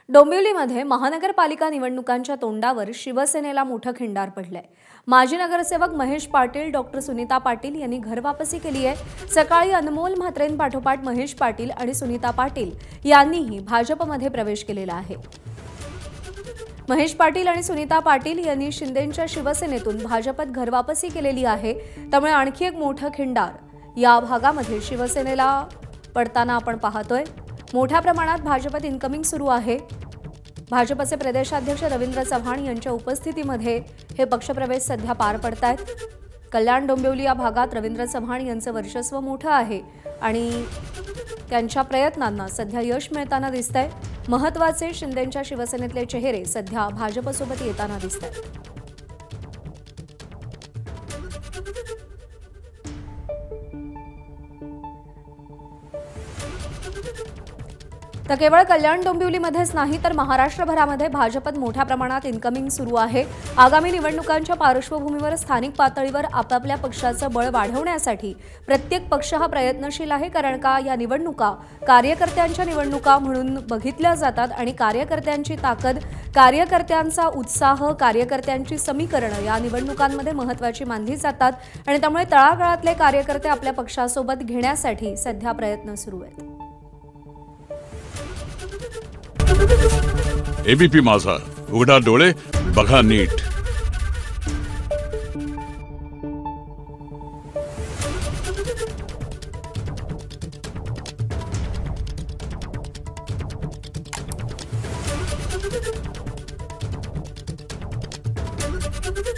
डोंबिवलीमध्ये महानगरपालिका निवडणुकांच्या तोंडावर शिवसेनेला मोठं खिंडार पडलंय। माजी नगरसेवक महेश पाटील, डॉक्टर सुनीता पाटील यांनी घरवापसी केली आहे। सकाळी अनमोल म्हात्रेंपाठोपाठ महेश पाटील आणि सुनीता पाटील यांनीही भाजपमध्ये प्रवेश केलेला आहे। महेश पाटील आणि सुनीता पाटील यांनी शिंदेंच्या शिवसेनेतून भाजपात घरवापसी केलेली आहे। त्यामुळे आणखी एक मोठं खिंडार या भागामध्ये शिवसेनेला पडताना आपण पाहतोय। मोठ्या प्रमाणात भाजपात इनकमिंग सुरू आहे। भाजपचे प्रदेशाध्यक्ष रवींद्र चव्हाण यांच्या उपस्थितीमध्ये हे पक्षप्रवेश सध्या पार पडतायत। कल्याण डोंबिवली या भागात रवींद्र चव्हाण यांचं वर्चस्व मोठं आहे आणि त्यांच्या प्रयत्नांना सध्या यश मिळताना दिसतंय। महत्त्वाचे शिंदेंच्या शिवसेनेतले चेहरे सध्या भाजपसोबत येताना दिसतात। तर केवळ कल्याण डोंबिवलीमध्येच नाही तर महाराष्ट्रभरामध्ये भाजपत मोठ्या प्रमाणात इनकमिंग सुरू आहे। आगामी निवडणुकांच्या पार्श्वभूमीवर स्थानिक पातळीवर आपापल्या पक्षाचं बळ वाढवण्यासाठी प्रत्येक पक्ष हा प्रयत्नशील आहे। कारण का या निवडणुका कार्यकर्त्यांच्या निवडणुका म्हणून बघितल्या जातात आणि कार्यकर्त्यांची ताकद, कार्यकर्त्यांचा उत्साह, कार्यकर्त्यांची समीकरणं या निवडणुकांमध्ये महत्त्वाची मानली जातात आणि त्यामुळे तळागाळातले कार्यकर्ते आपल्या पक्षासोबत घेण्यासाठी सध्या प्रयत्न सुरू आहेत। एबीपी माझा, उघडा डोळे बघा नीट।